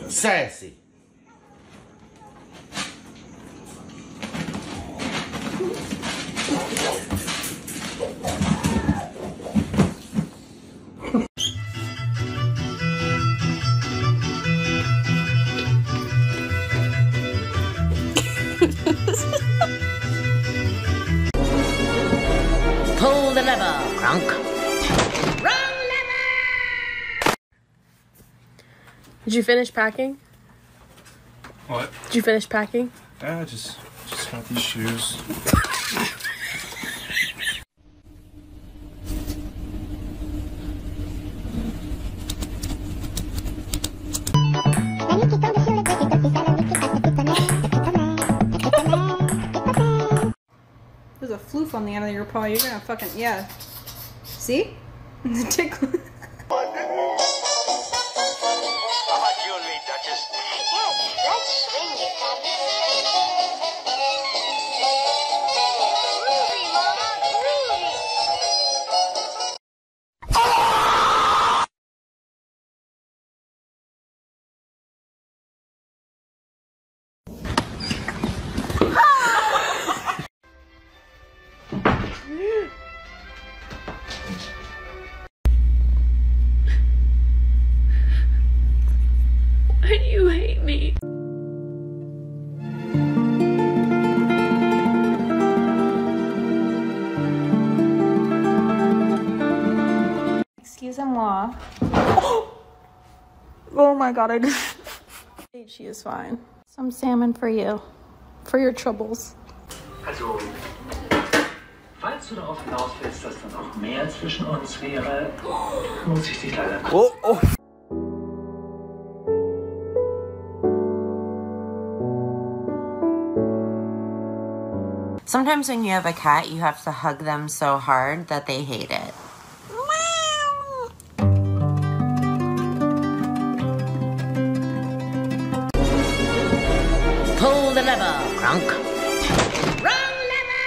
Sassy. Pull the lever, Kronk. Wrong lever! Did you finish packing? What? Did you finish packing? Yeah, just got these shoes. There's a floof on the end of your paw. You're gonna fucking, yeah. See? The tickle. Why do you hate me? Excusez-moi. Oh my god, I just... She is fine. Some salmon for you. For your troubles. Also, falls du darauf hinaus willst, dass dann auch mehr zwischen uns wäre, muss ich dich leider... Oh, oh. Sometimes when you have a cat, you have to hug them so hard that they hate it. Pull the lever, Kronk. Wrong lever!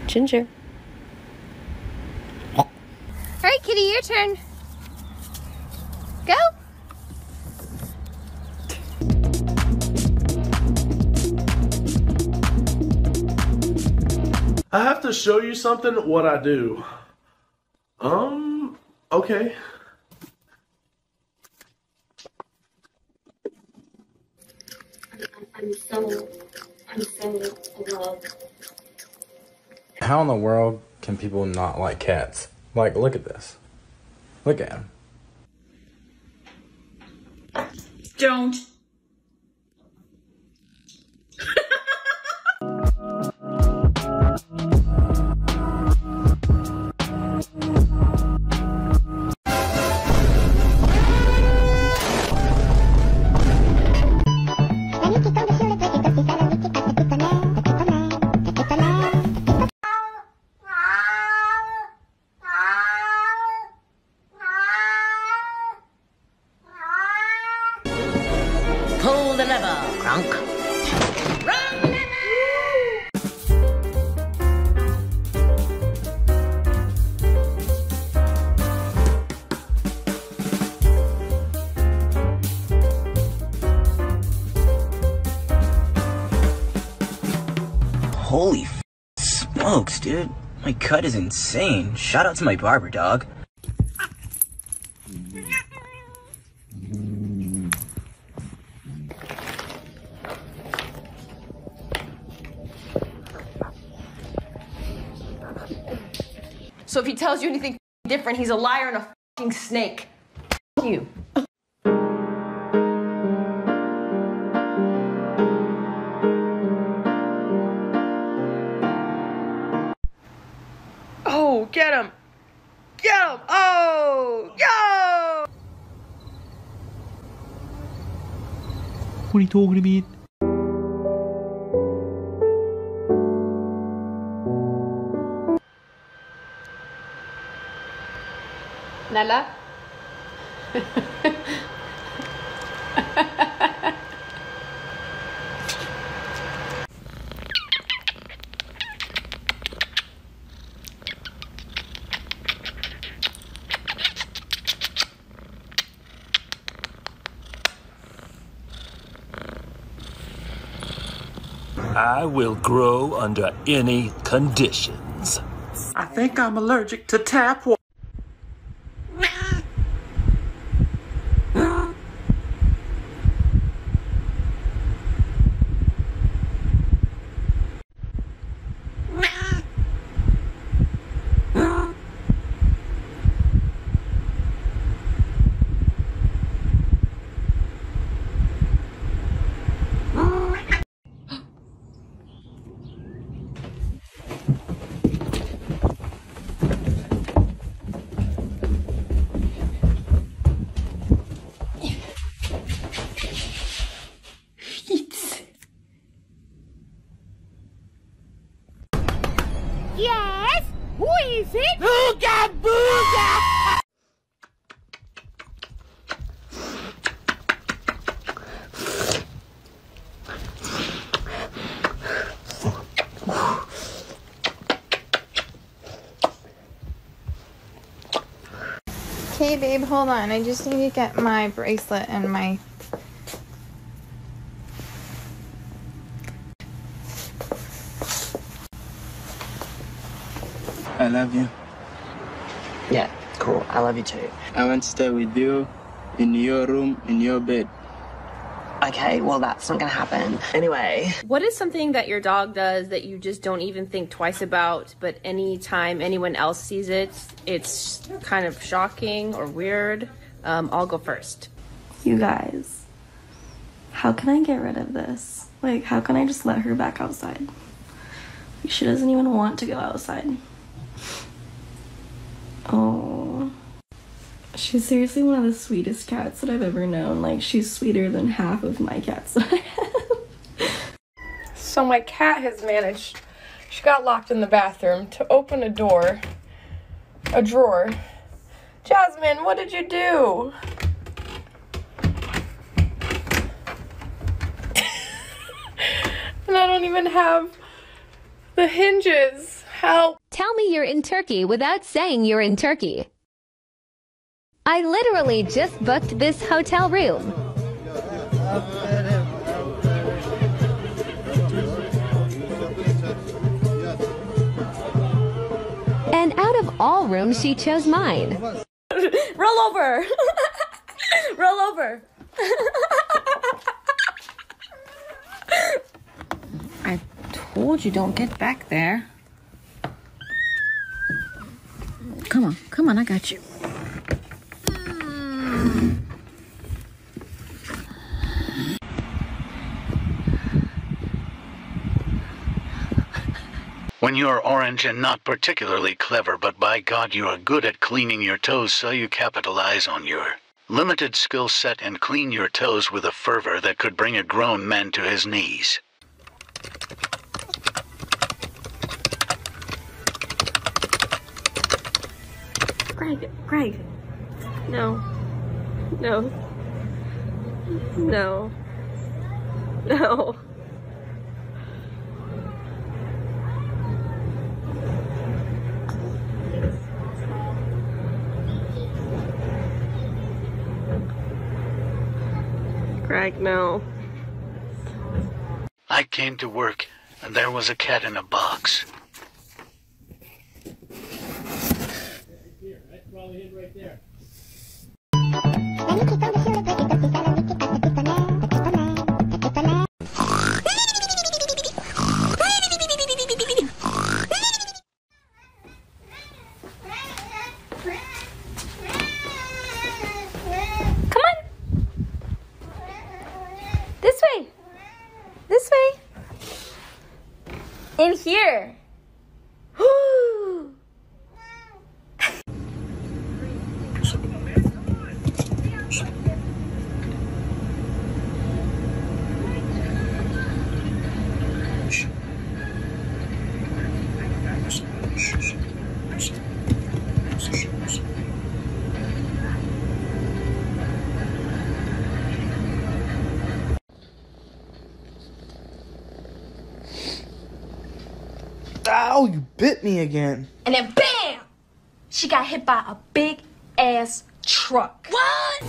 Ginger. All right, kitty, your turn. Go. I have to show you something, what I do. Okay. I'm so in love. How in the world can people not like cats? Like, look at this. Look at him. Don't. Pull the lever, Kronk. Wrong lever! Holy smokes, dude. My cut is insane. Shout out to my barber, dog. So if he tells you anything different, he's a liar and a fucking snake. You. Oh, get him! Get him! Oh, yo! What are you talking about? Nella? I will grow under any conditions. I think I'm allergic to tap water. Yes? Who is it? Booga booga! Okay, babe, hold on. I just need to get my bracelet and my... I love you. Yeah, cool. I love you too. I want to stay with you in your room, in your bed. Okay, well, that's not gonna happen. Anyway. What is something that your dog does that you just don't even think twice about, but anytime anyone else sees it, it's kind of shocking or weird? I'll go first. You guys, how can I get rid of this? Like, how can I just let her back outside? She doesn't even want to go outside. Oh. She's seriously one of the sweetest cats that I've ever known. Like, she's sweeter than half of my cats that I have. So my cat has managed, she got locked in the bathroom, to open a drawer. Jasmine, what did you do? And I don't even have the hinges. Help. Tell me you're in Turkey without saying you're in Turkey. I literally just booked this hotel room. And out of all rooms, she chose mine. Roll over. Roll over. I told you don't get back there. Come on, I got you. When you're orange and not particularly clever, but by God you are good at cleaning your toes, so you capitalize on your limited skill set and clean your toes with a fervor that could bring a grown man to his knees. Greg. No. No. No. No. Greg, no. I came to work, and there was a cat in a box. This way. In here. Oh, you bit me again. And then BAM! She got hit by a big ass truck. What?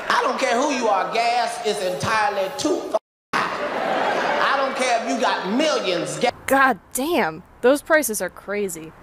I don't care who you are, gas is entirely too high. I don't care if you got millions. God damn, those prices are crazy.